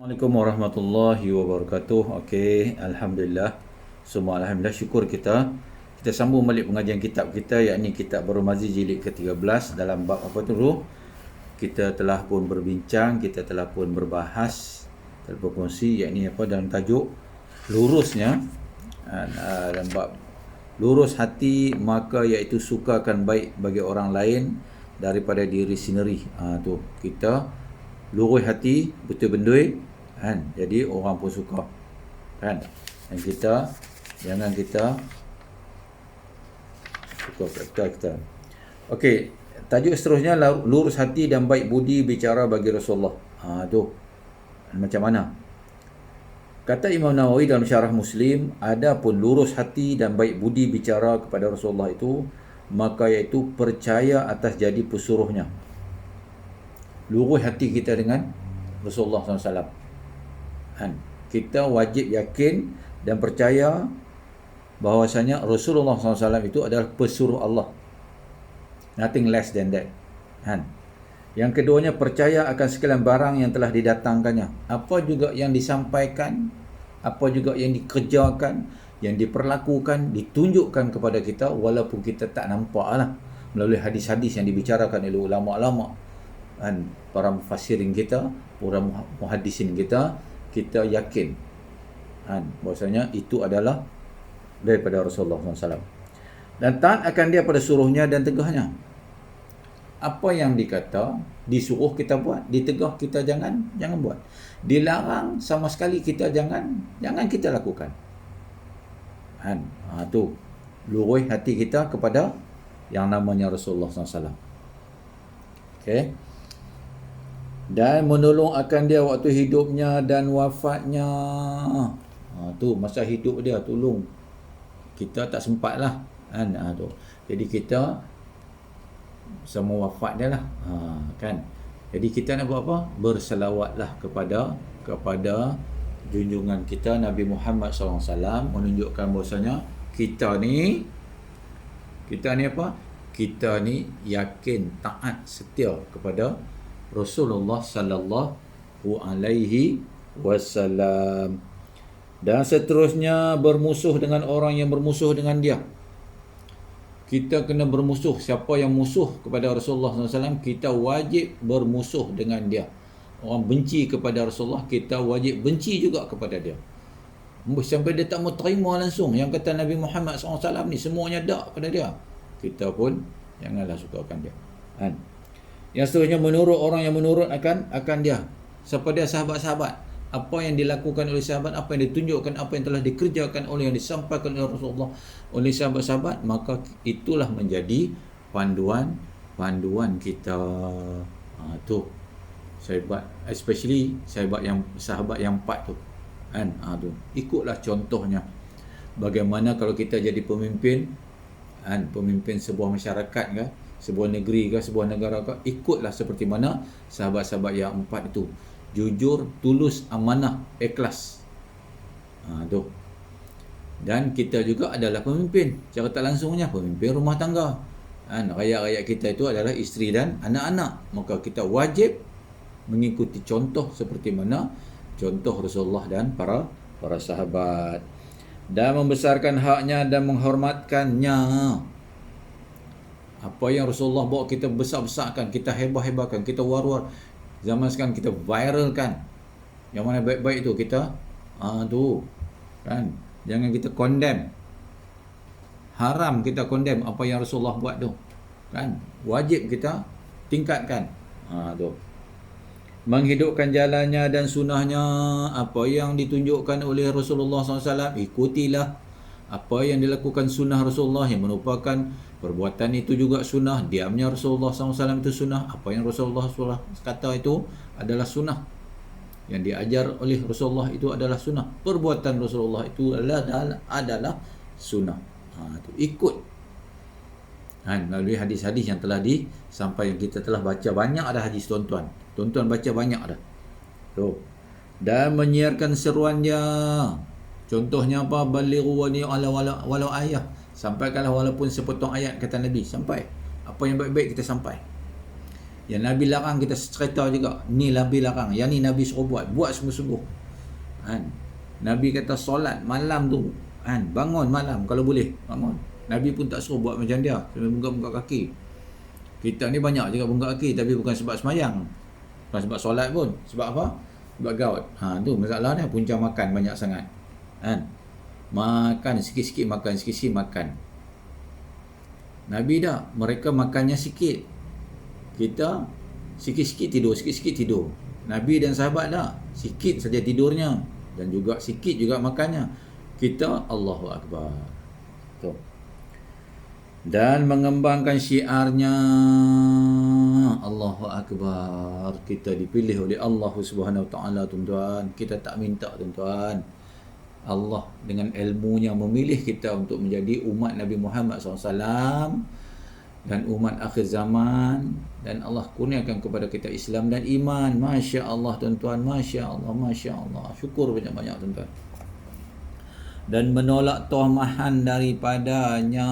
Assalamualaikum warahmatullahi wabarakatuh. Okey, alhamdulillah. Semua alhamdulillah, syukur kita. Kita sambung balik pengajian kitab kita, yakni kitab Ar-Razi jilid ke-13 dalam bab apa tu? Kita telah pun berbincang, kita telah pun berbahas, telah berkongsi, yakni apa dalam tajuk lurusnya dalam bab lurus hati maka iaitu sukakan baik bagi orang lain daripada diri sendiri. Tu kita lurus hati betul bendui kan, jadi orang pun suka kan, dan kita jangan kita suka kita. Okey, tajuk seterusnya lurus hati dan baik budi bicara bagi Rasulullah. Tu macam mana? Kata Imam Nawawi dalam Syarah Muslim, adapun lurus hati dan baik budi bicara kepada Rasulullah itu, maka iaitu percaya atas jadi pesuruhnya. Lurus hati kita dengan Rasulullah SAW. Kita wajib yakin dan percaya bahawasanya Rasulullah SAW itu adalah pesuruh Allah. Nothing less than that. Yang keduanya, percaya akan sekalian barang yang telah didatangkannya. Apa juga yang disampaikan, apa juga yang dikerjakan, yang diperlakukan, ditunjukkan kepada kita walaupun kita tak nampak lah, melalui hadis-hadis yang dibicarakan oleh ulama-ulama, para mufassirin kita, para muhaddisin kita, kita yakin bahwasanya itu adalah daripada Rasulullah SAW. Dan taat akan dia pada suruhnya dan tegahnya. Apa yang dikata, disuruh kita buat, ditegah kita jangan buat. Dilarang sama sekali kita jangan kita lakukan. Tu lurus hati kita kepada yang namanya Rasulullah SAW. Okey. Dan menolong akan dia waktu hidupnya dan wafatnya. Tu masa hidup dia tolong. Kita tak sempat lah. Tu. Jadi kita sama wafat dia lah. Kan. Jadi kita nak buat apa? Berselawatlah kepada junjungan kita Nabi Muhammad SAW, menunjukkan bahawasanya kita ni apa? Kita ni yakin, taat, setia kepada Rasulullah sallallahu alaihi wasallam. Dan seterusnya, bermusuh dengan orang yang bermusuh dengan dia. Kita kena bermusuh. Siapa yang musuh kepada Rasulullah SAW, kita wajib bermusuh dengan dia. Orang benci kepada Rasulullah, kita wajib benci juga kepada dia. Sampai dia tak mau terima langsung yang kata Nabi Muhammad SAW ni semuanya dak pada dia, kita pun janganlah sukakan dia. Yang seterusnya, menurut orang yang menurut akan dia. Siapa dia? Sahabat-sahabat. Apa yang dilakukan oleh sahabat, apa yang ditunjukkan, apa yang telah dikerjakan oleh, yang disampaikan oleh Rasulullah oleh sahabat-sahabat, maka itulah menjadi panduan kita. Tu sahabat, especially sahabat yang 4 tu. Tu ikutlah contohnya. Bagaimana kalau kita jadi pemimpin, pemimpin sebuah masyarakat ke, sebuah negeri ke, sebuah negara ke, ikutlah seperti mana sahabat-sahabat yang 4 itu. Jujur, tulus, amanah, ikhlas. Tu. Dan kita juga adalah pemimpin, secara tak langsungnya pemimpin rumah tangga. Rakyat-rakyat kita itu adalah isteri dan anak-anak. Maka kita wajib mengikuti contoh seperti mana contoh Rasulullah dan para sahabat. Dan membesarkan haknya dan menghormatkannya. Apa yang Rasulullah bawa kita besar-besarkan, kita hebah-hebahkan, kita war-war. Zaman sekarang kita viralkan. Yang mana baik-baik tu kita tu kan, jangan kita condemn. Haram kita condemn apa yang Rasulullah buat tu. Kan? Wajib kita tingkatkan. Tu. Menghidupkan jalannya dan sunnahnya. Apa yang ditunjukkan oleh Rasulullah SAW, ikutilah. Apa yang dilakukan sunnah Rasulullah yang merupakan perbuatan itu juga sunnah. Diamnya Rasulullah SAW itu sunnah. Apa yang Rasulullah SAW kata itu adalah sunnah. Yang diajar oleh Rasulullah itu adalah sunnah. Perbuatan Rasulullah itu adalah sunnah. Itu ikut. Melalui hadis-hadis yang telah disampaikan. Kita telah baca banyak ada hadis, tuan-tuan. Tuan-tuan baca banyak ada. Tu. Dan menyiarkan seruan dia. Contohnya apa? Balighu walau ayah. Sampaikanlah walaupun sepotong ayat, kata Nabi. Sampai. Apa yang baik-baik kita sampai. Yang Nabi larang kita cerita juga, ni Nabi larang, yang ni Nabi suruh buat sungguh-sungguh. Kan? Nabi kata solat malam tu, kan, bangun malam kalau boleh, bangun. Nabi pun tak suruh buat macam dia, sambil bengkak-bengkak kaki. Kita ni banyak juga bengkak kaki, tapi bukan sebab semayang, bukan sebab solat pun. Sebab apa? Sebab gout. Tu masalah dia, punca makan banyak sangat. Kan? Makan sikit-sikit makan, sikit-sikit makan. Nabi dah, mereka makannya sikit. Kita sikit-sikit tidur, sikit-sikit tidur. Nabi dan sahabat dah, sikit saja tidurnya dan juga sikit juga makannya. Kita Allahu Akbar. Tu. Dan mengembangkan syiarnya Allahu Akbar. Kita dipilih oleh Allah Subhanahu Wa Taala, tuan-tuan. Kita tak minta, tuan-tuan. Allah dengan ilmunya memilih kita untuk menjadi umat Nabi Muhammad SAW dan umat akhir zaman, dan Allah kurniakan kepada kita Islam dan iman. Masya Allah, tuan-tuan. Masya Allah, Masya Allah. Syukur banyak-banyak, tuan-tuan. Dan menolak tohmahan daripadanya.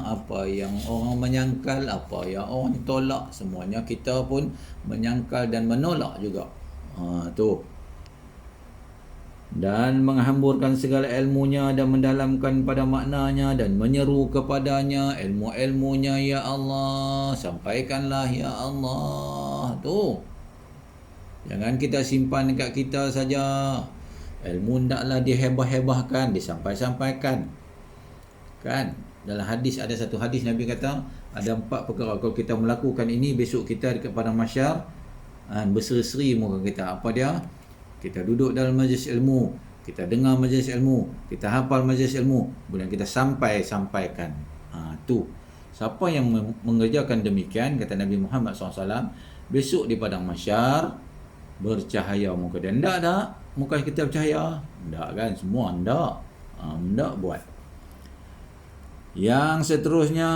Apa yang orang menyangkal, apa yang orang tolak, semuanya kita pun menyangkal dan menolak juga. Tu. Dan menghamburkan segala ilmunya dan mendalamkan pada maknanya dan menyeru kepadanya ilmu-ilmunya. Ya Allah, sampaikanlah ya Allah. Tu. Jangan kita simpan dekat kita saja. Ilmu hendaklah dihebah-hebahkan, disampai-sampaikan. Kan? Dalam hadis, ada satu hadis Nabi kata, ada 4 perkara kalau kita melakukan ini, besok kita dekat padang mahsyar, berseri-seri muka kita. Apa dia? Kita duduk dalam majlis ilmu, kita dengar majlis ilmu, kita hafal majlis ilmu, kemudian kita sampaikan. Tu. Siapa yang mengerjakan demikian, kata Nabi Muhammad SAW, besok di padang mahsyar bercahaya muka dia. Enggak tak? Muka kita bercahaya? Enggak kan? Semua enggak. Enggak buat. Yang seterusnya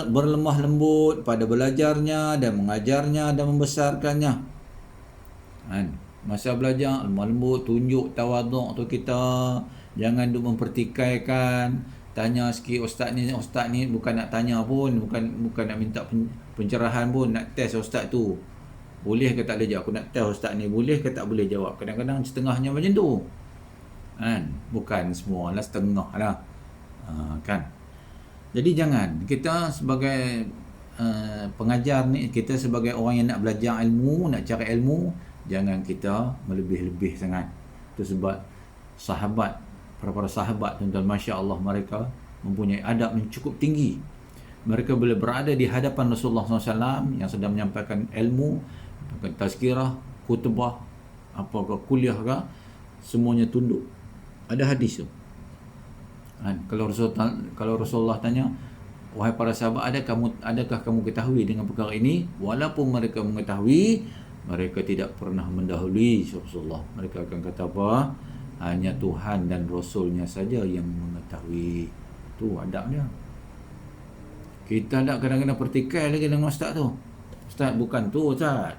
berlemah lembut pada belajarnya dan mengajarnya dan membesarkannya. Kan? Masa belajar, lemah lembut, tunjuk tawaduk tu kita. Jangan duk mempertikaikan. Tanya sikit ustaz ni bukan nak tanya pun, bukan nak minta pencerahan pun, nak test ustaz tu. Boleh ke tak boleh jawab? Aku nak test ustaz ni, boleh ke tak boleh jawab? Kadang-kadang setengahnya macam tu. Kan? Bukan semua lah, setengah lah. Kan? Jadi jangan. Kita sebagai pengajar ni, kita sebagai orang yang nak belajar ilmu, nak cari ilmu, jangan kita melebih-lebih sangat. Itu sebab para sahabat, tuan-tuan, Masya Allah, mereka mempunyai adab yang cukup tinggi. Mereka boleh berada di hadapan Rasulullah SAW yang sedang menyampaikan ilmu, tazkirah, khutbah, apakah kuliah ke, semuanya tunduk. Ada hadis tu. Kalau Rasulullah tanya, wahai para sahabat, adakah kamu ketahui dengan perkara ini? Walaupun mereka mengetahui, mereka tidak pernah mendahului Rasulullah. Mereka akan kata apa? Hanya Tuhan dan Rasulnya saja yang mengetahui. Tu adabnya. Kita tak kadang-kadang pertikai lagi dengan ustaz tu. Ustaz, bukan tu ustaz.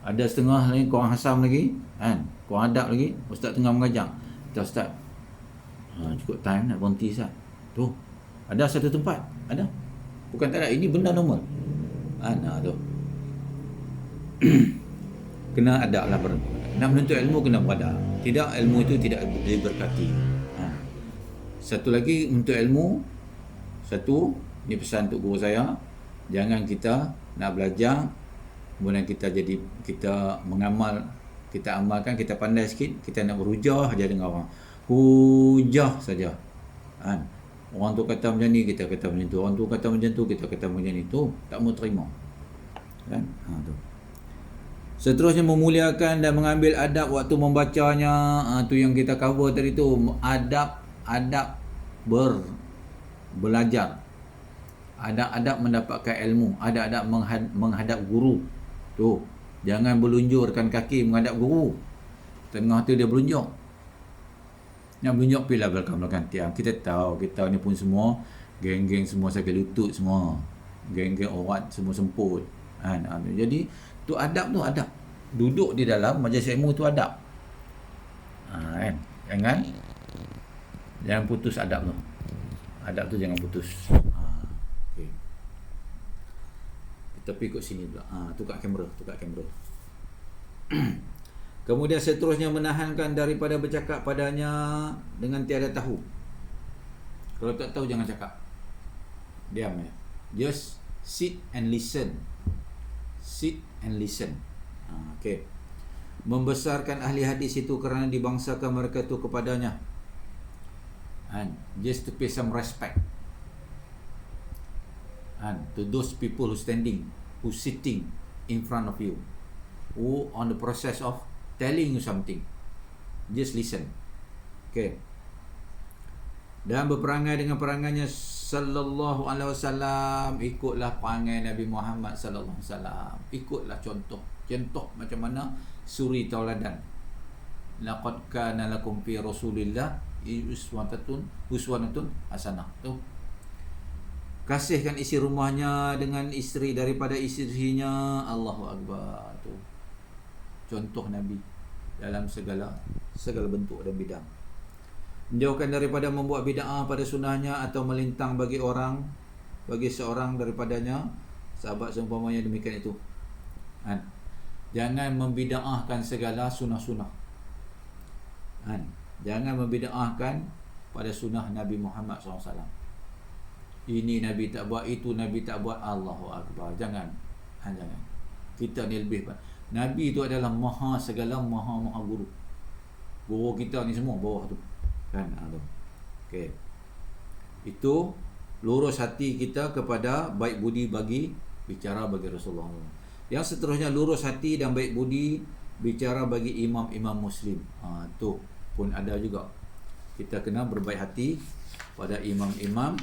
Ada setengah lagi korang hasam lagi, kan? Korang adab lagi. Ustaz tengah mengajar. Kata ustaz, cukup time nak berhenti ustaz. Tu. Ada satu tempat. Ada. Bukan tak ada. Ini benda normal. Tu. Kena adab lah. Nak menuntut ilmu kena beradab. Tidak, ilmu itu tidak diberkati. Satu lagi untuk ilmu, ni pesan untuk guru saya, jangan kita nak belajar kemudian kita mengamal, kita amalkan, kita pandai sikit, kita nak berhujah saja dengan orang. Hujah saja. Orang tu kata macam ni, kita kata macam tu. Orang tu kata macam tu, kita kata macam ni. Tu tak mau terima. Kan? Tu. Seterusnya memuliakan dan mengambil adab waktu membacanya. Tu yang kita cover tadi tu. Adab belajar. Adab mendapatkan ilmu. Adab menghadap guru. Tu. Jangan berlunjurkan kaki menghadap guru. Tengah tu dia berlunjuk. Yang berlunjuk pilih belakang tiang. Kita tahu, kita ni pun semua geng-geng semua sakit lutut semua. Geng-geng orat semua semput. Jadi tu adab. Duduk di dalam majlis ilmu tu adab. Kan? Jangan putus adab tu. Adab tu jangan putus. Okay. Tapi ikut sini pula. Tukar kamera. Kemudian seterusnya menahankan daripada bercakap padanya dengan tiada tahu. Kalau tak tahu jangan cakap. Diam ya. Just sit and listen. Okay. Membesarkan ahli hadis itu kerana dibangsakan mereka itu kepadanya. And just to pay some respect. And to those people who sitting in front of you, who on the process of telling you something, just listen. Okay. Dan berperangai dengan perangannya sallallahu alaihi wasallam, ikutlah perangai Nabi Muhammad sallallahu alaihi wasallam, ikutlah contoh macam mana suri tauladan. Laqad kana lakum fi Rasulillah uswatun hasanah. Tu kasihkan isi rumahnya dengan isteri daripada isterinya. Allahu Akbar. Tu contoh Nabi dalam segala bentuk dan bidang. Menjauhkan daripada membuat bid'ah pada sunnahnya atau melintang bagi seorang daripadanya. Sahabat seumpamanya demikian itu. Jangan membid'ahkan segala sunnah-sunnah. Jangan membid'ahkan pada sunnah Nabi Muhammad SAW. Ini Nabi tak buat, itu Nabi tak buat. Allahu Akbar. Jangan. Kita ni lebih. Nabi itu adalah segala maha guru. Guru kita ni semua bawah tu. Kan? Okay. Itu lurus hati kita kepada baik budi bicara bagi Rasulullah. Yang seterusnya, lurus hati dan baik budi bicara bagi imam-imam Muslim. Tu pun ada juga. Kita kena berbaik hati pada imam-imam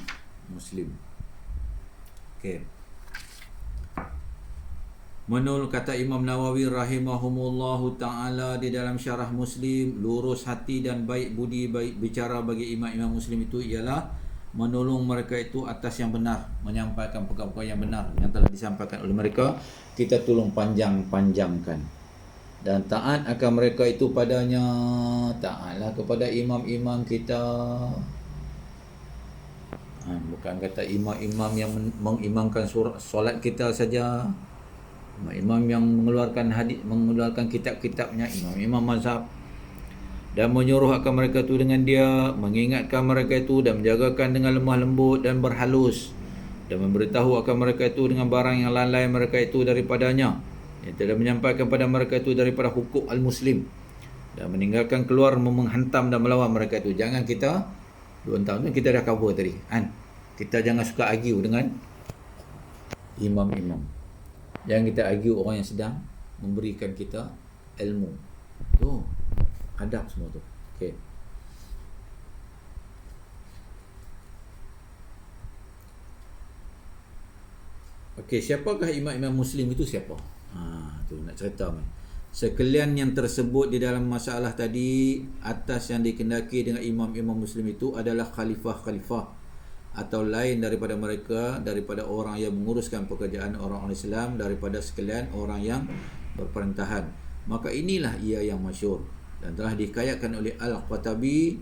Muslim. Okay. Menurut kata Imam Nawawi rahimahumullahu ta'ala di dalam syarah Muslim, lurus hati dan baik budi bicara bagi imam-imam Muslim itu ialah menolong mereka itu atas yang benar, menyampaikan perkara-perkara yang benar yang telah disampaikan oleh mereka. Kita tolong panjangkan dan taat akan mereka itu padanya. Taatlah kepada imam-imam kita. Bukan kata imam-imam yang mengimamkan solat kita saja, imam yang mengeluarkan hadis, mengeluarkan kitab-kitabnya, imam-imam mazhab, dan menyuruh akan mereka itu dengan dia, mengingatkan mereka itu dan menjagakan dengan lemah lembut dan berhalus, dan memberitahu akan mereka itu dengan barang yang lalai mereka itu daripadanya, yang tidak menyampaikan pada mereka itu daripada hukuk al-muslim, dan meninggalkan keluar menghantam dan melawan mereka itu. Jangan kita 2 tahun tu kita dah cover tadi kita jangan suka argue dengan imam-imam. Jangan kita argue orang yang sedang memberikan kita ilmu. Tu adab semua tu. Okey. Okey, siapakah imam-imam Muslim itu siapa? Tu nak cerita ni. Sekalian yang tersebut di dalam masalah tadi atas yang dikendaki dengan imam-imam Muslim itu adalah khalifah-khalifah atau lain daripada mereka, daripada orang yang menguruskan pekerjaan orang-orang Islam, daripada sekalian orang yang berperintahan. Maka inilah ia yang masyhur dan telah dikayatkan oleh Al-Qatabi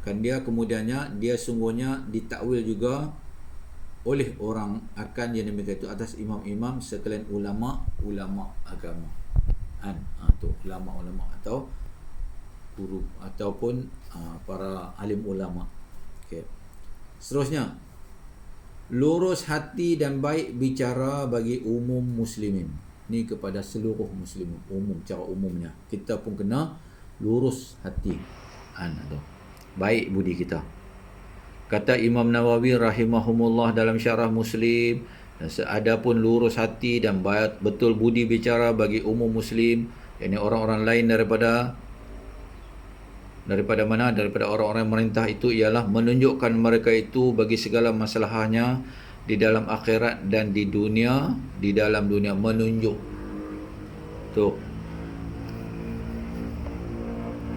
akan dia kemudiannya, dia sungguhnya ditakwil juga oleh orang akan yang demikian itu atas imam-imam sekalian ulama agama. Tu ulama atau guru ataupun para alim ulama. Okey. Seterusnya, lurus hati dan baik bicara bagi umum muslimin. Ni kepada seluruh muslimin, cara umumnya. Kita pun kena lurus hati. Baik budi kita. Kata Imam Nawawi rahimahumullah dalam syarah Muslim, adapun lurus hati dan baik betul budi bicara bagi umum muslim, yakni orang-orang lain daripada mana? Daripada orang-orang merintah itu ialah menunjukkan mereka itu bagi segala masalahnya di dalam akhirat dan di dunia, di dalam dunia menunjuk. Tu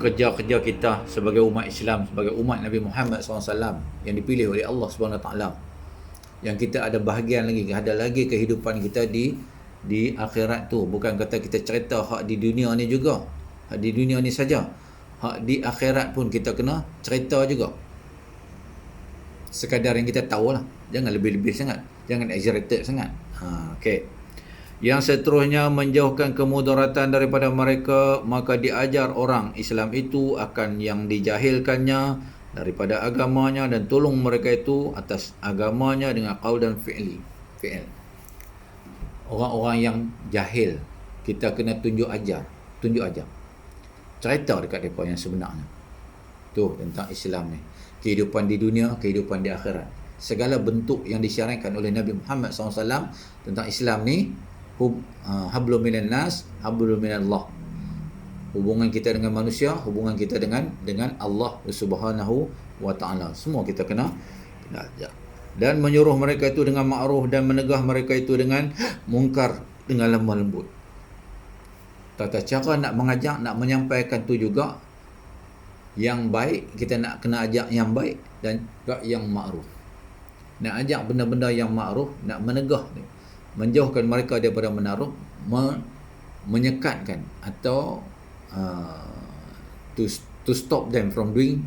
kerja-kerja kita sebagai umat Islam, sebagai umat Nabi Muhammad SAW yang dipilih oleh Allah SWT, yang kita ada bahagian lagi, ada lagi kehidupan kita di akhirat tu. Bukan kata kita cerita hak di dunia ni juga, hak di dunia ni saja, hak di akhirat pun kita kena cerita juga. Sekadar yang kita tahu lah, jangan lebih-lebih sangat, jangan exaggerated sangat. Okey. Yang seterusnya menjauhkan kemudaratan daripada mereka, maka diajar orang Islam itu akan yang dijahilkannya daripada agamanya dan tolong mereka itu atas agamanya dengan qaul dan fi'l. Orang-orang yang jahil kita kena tunjuk ajar. Cerita dekat mereka yang sebenarnya. Tu tentang Islam ni. Kehidupan di dunia, kehidupan di akhirat. Segala bentuk yang disyariatkan oleh Nabi Muhammad SAW tentang Islam ni, hablum minan nas, hablum minallah. Hubungan kita dengan manusia, hubungan kita dengan Allah Subhanahu wa taala. Semua kita kena ajar. Dan menyuruh mereka itu dengan ma'ruf dan menegah mereka itu dengan mungkar dengan lemah lembut. Tata cara nak mengajak, nak menyampaikan tu juga yang baik, kita nak kena ajak yang baik dan juga yang ma'ruf. Nak ajak benda-benda yang ma'ruf, nak menegah, menjauhkan mereka daripada menaruh, menyekatkan atau to stop them from doing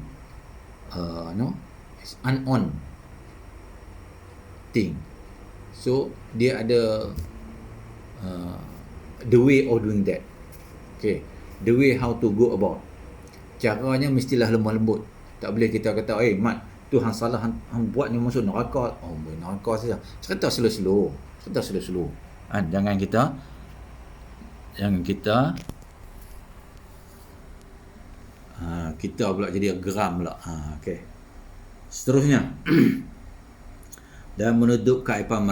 unknown thing. So dia ada the way of doing that. Okay, the way how to go about. Caranya mestilah lemah lembut. Tak boleh kita kata, Mat, tu hang salah, hang buat ni masuk neraka. Oh, neraka saja. Cerita slow-slow. Jangan kita pula jadi geram pula. Okey. Seterusnya. Dan menutup keaiban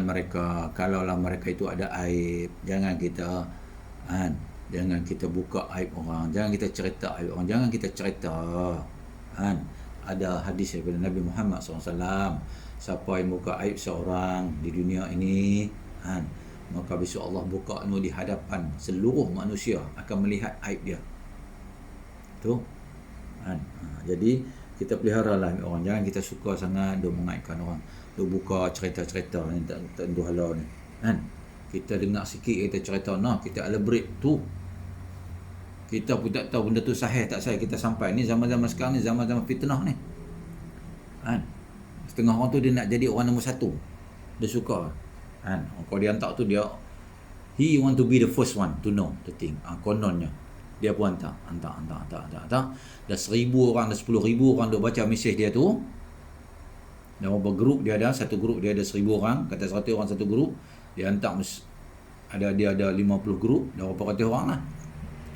mereka. Kalaulah mereka itu ada aib, jangan kita buka aib orang, jangan kita cerita aib orang, jangan kita cerita. Ada hadis daripada Nabi Muhammad SAW, siapa yang buka aib seorang di dunia ini, maka besok Allah buka di hadapan seluruh manusia akan melihat aib dia. Tu. Jadi kita peliharalah orang, jangan kita suka sangat duk mengaibkan orang, duk buka cerita-cerita ni tak tentu halal ni. Kita dengar sikit kita cerita, kita elaborate tu. Kita pun tak tahu benda tu sahih tak sahih, kita sampai ni zaman-zaman sekarang ni zaman-zaman fitnah ni. Setengah orang tu dia nak jadi orang nombor satu. Dia suka. Kalau dia hantar tu dia he want to be the first one to know the thing. Kononnya dia pun hantar. Dah 1,000 orang, dah 10,000 orang duk baca mesej dia tu. Dalam beberapa grup dia ada, satu grup dia ada 1,000 orang, kata 100 orang satu grup, dia hantar dia ada 50 grup, dah berapa ratus orang lah.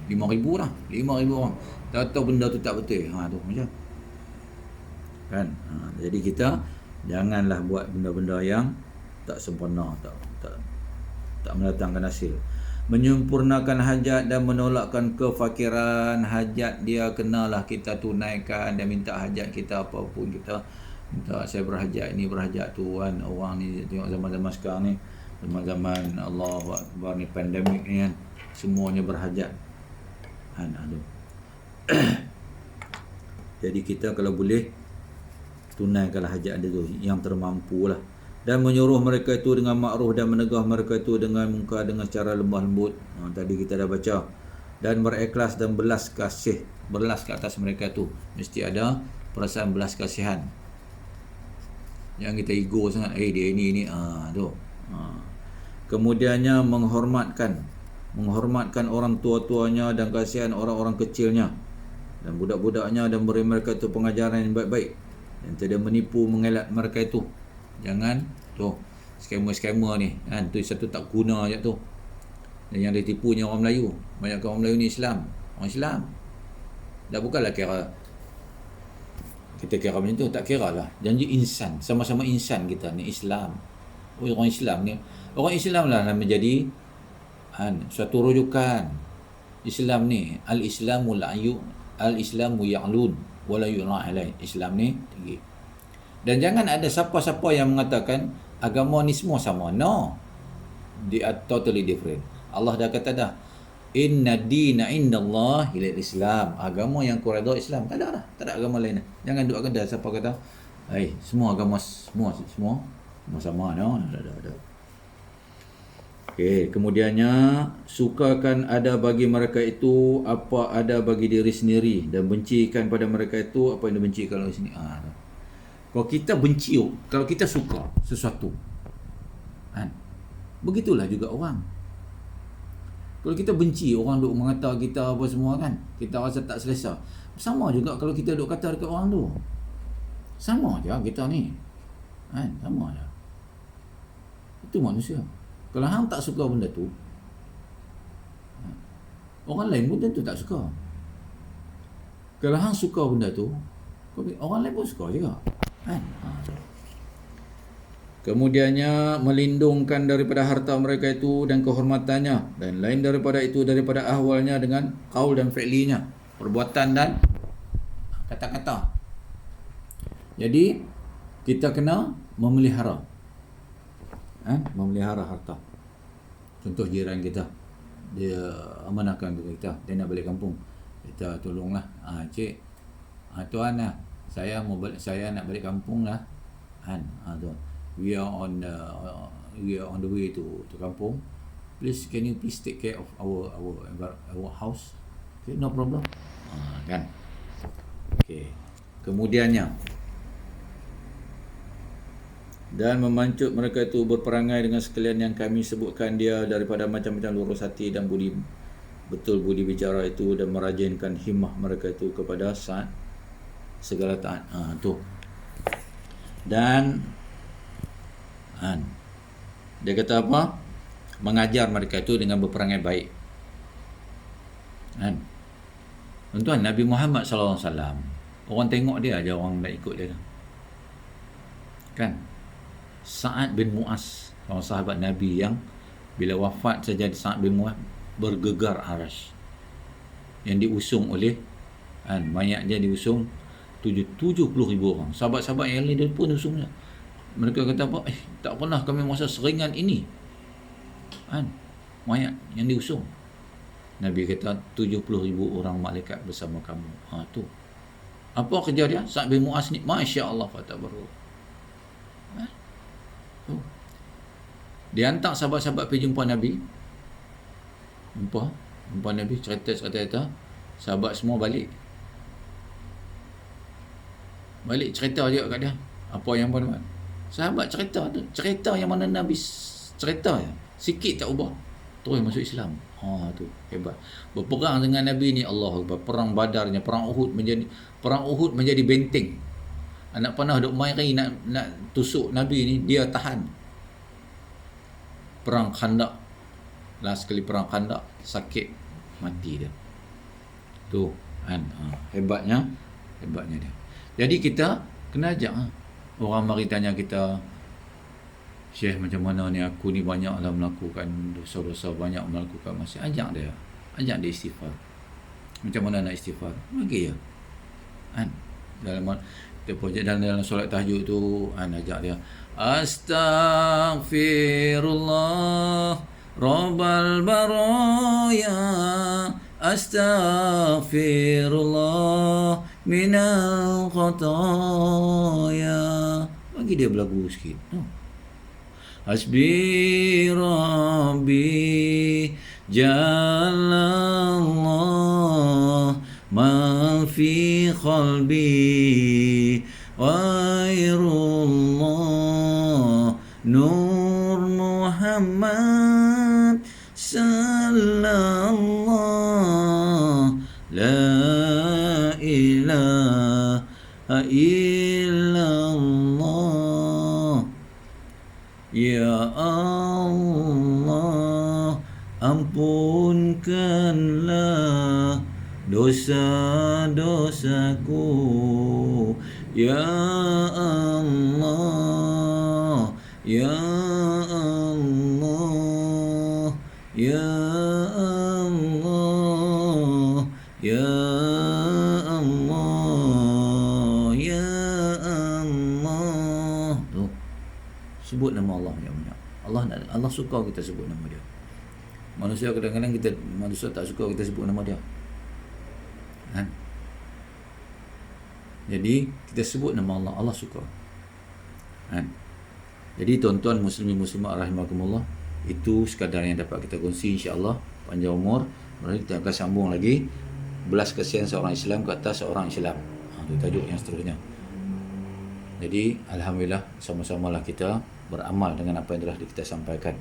5,000 lah, 5,000 orang. Tak tahu benda tu tak betul. Tu macam. Jadi kita janganlah buat benda-benda yang tak sempurna, tak mendatangkan hasil. Menyempurnakan hajat dan menolakkan kefakiran. Hajat dia kenalah kita tunaikan, dan minta hajat kita apapun kita minta, saya berhajat ini, berhajat tu kan. Orang ni tengok zaman-zaman sekarang ni, zaman-zaman Allahu Akbar ni, pandemik ni kan, semuanya berhajat. Jadi kita kalau boleh tunaikanlah hajat dia tu yang termampu lah. Dan menyuruh mereka itu dengan ma'ruf dan menegah mereka itu dengan munkar dengan cara lembah lembut. Tadi kita dah baca. Dan berikhlas dan belas kasih, berlas ke atas mereka itu. Mesti ada perasaan belas kasihan. Jangan kita ego sangat, dia ini tu. Kemudiannya menghormatkan orang tua-tuanya dan kasihan orang-orang kecilnya dan budak-budaknya, dan beri mereka itu pengajaran yang baik-baik dan tidak menipu mengelak mereka itu. Jangan tu skema-skema ni tu satu tak guna je tu. Dan yang ditipunya orang Melayu, banyak orang Melayu ni orang Islam dah bukanlah kira kita kira macam tu, tak kira lah, janji insan, sama-sama insan kita ni Islam. Orang Islam ni, orang Islam lah menjadi suatu rujukan. Islam ni al-Islamu ya'lun wala yura alai. Islam ni tinggi. Dan jangan ada siapa-siapa yang mengatakan agama ni semua sama. No, they are totally different. Allah dah kata dah, inna dina indallah ilal Islam. Agama yang ku redha Islam. Tak ada agama lain. Jangan duk ada siapa kata semua agama semua sama. No, ada. Okey, kemudiannya sukakan ada bagi mereka itu apa ada bagi diri sendiri, dan bencikan pada mereka itu apa yang dibencikan oleh sendiri. Kalau kita benci, kalau kita suka sesuatu, Begitulah juga orang. Kalau kita benci orang duk mengata kita apa semua kan, kita rasa tak selesa. Sama juga kalau kita duk kata dekat orang tu. Sama je kita ni. Kan? Sama je. Itu manusia. Kalau hang tak suka benda tu, orang lain pun tentu tak suka. Kalau hang suka benda tu, orang lain pun suka juga. Kan? Kemudiannya melindungkan daripada harta mereka itu dan kehormatannya, dan lain daripada itu daripada ahwalnya dengan qaul dan fi'linya, perbuatan dan kata-kata. Jadi kita kena memelihara, memelihara harta. Contoh jiran kita, dia amanahkan kita, dia nak balik kampung, kita tolonglah, cik, tuan lah, saya nak balik kampung lah, tuan, we are on the way to kampung. Please, can you please take care of our house? Okay, no problem. Kan? Okay. Kemudiannya, dan memancut mereka itu berperangai dengan sekalian yang kami sebutkan dia daripada macam-macam lurus hati dan budi bicara itu, dan merajinkan himmah mereka itu kepada saat segala taat. Tu. Dan dia kata apa? Mengajar mereka itu dengan berperangai baik. Tuan-tuan, Nabi Muhammad SAW, orang tengok dia aja, orang nak ikut dia. Kan? Sa'ad bin Mu'az, orang sahabat Nabi yang bila wafat saja, Sa'ad bin Mu'az bergegar arasy. Yang diusung oleh mayat dia diusung 70,000 orang. Sahabat-sahabat yang lain dia pun usungnya. Mereka kata apa? Tak pernah kami masa seringan ini. Mayat yang diusung. Nabi kata 70,000 orang malaikat bersama kamu. Tu. Apa kerja dia? Sa'ad bin Mu'az ni, masya-Allah, fatabaru. Tu. Dia hantar sahabat-sahabat pergi jumpa Nabi. Jumpa Nabi, cerita. Sahabat semua balik cerita je kat dia. Apa yang pun buat. Sahabat cerita tu, cerita yang mana Nabi cerita ya, sikit tak ubah, terus masuk Islam. Tu hebat. Berperang dengan Nabi ni, Allah Akbar. Perang Badarnya, perang Uhud menjadi benteng. Anak panah duk mari nak tusuk Nabi ni, dia tahan. Perang Khandaq, last sekali perang Khandaq, sakit mati dia. Tu hebatnya dia. Jadi kita kena ajak orang mari tanya kita, Syekh, macam mana ni, aku ni banyaklah melakukan dosa-dosa, banyak melakukan maksiat. Ajak dia istighfar. Macam mana nak istighfar? Bagi ya. Dalam solat tahajud tu, ajak dia, astaghfirullah rabbal baraya, astaghfirullah minal khataya. Bagi dia berlagu sikit. Hasbi Rabbi Jalallah ma fi qalbi ghairullah Nur Muhammad sallallahu la ilaha illallah. Ya Allah, ampunkanlah dosa-dosaku. Ya Allah, ya Allah, ya Allah, ya Allah, ya Allah. Tuh. Sebut nama Allah yang banyak. Allah suka kita sebut nama dia. Manusia kadang-kadang manusia tak suka kita sebut nama dia. Jadi kita sebut nama Allah, Allah suka. Jadi tuan-tuan muslimin muslimat rahimakumullah, itu sekadar yang dapat kita kongsi, insya-Allah. Panjang umur, mari kita akan sambung lagi. Belas kasihan seorang Islam ke atas seorang Islam. Itu tajuk yang seterusnya. Jadi alhamdulillah, sama-samalah kita beramal dengan apa yang telah kita sampaikan.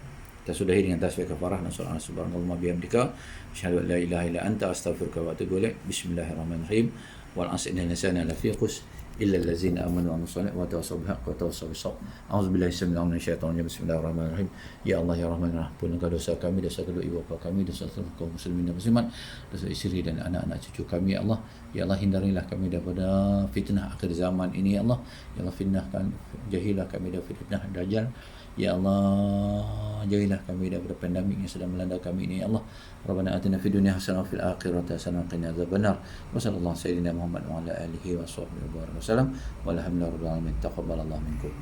Kita sudahi dengan tasbih kafarah. Subhanallah bihamdika asyhadu an la ilaha illa anta astaghfiruka wa atubu ilaik. Bismillahirrahmanirrahim. Wal 'asri innal insana lafi khusr illa allazina amanu wa amilus solihati wa tawassaw bil haqqi wa tawassaw bis sabr. A'udzubillahi minasyaitonir rajim. Bismillahirrahmanirrahim. Ya Allah ya Rahman ya Rahim, ampunkan dosa kami, dosa kedua ibu bapa kami, dosa seluruh kaum muslimin dan muslimat, dosa isteri dan anak-anak cucu kami ya Allah. Ya Allah, hindarilah kami daripada fitnah akhir zaman ini ya Allah. Ya Allah, jahilah kami daripada fitnah dajjal. Ya Allah, jauhilah kami daripada pandemik yang sedang melanda kami ini ya Allah. Rabbana atina fid dunya hasanah wa fil akhirati hasanah wa qina adzabannar. Wa sallallahu sayyidina Muhammad wa ala alihi wa sahbihi wa barik wasallam. Walhamdulillahi rabbil alamin. Taqabbalallahu minkum.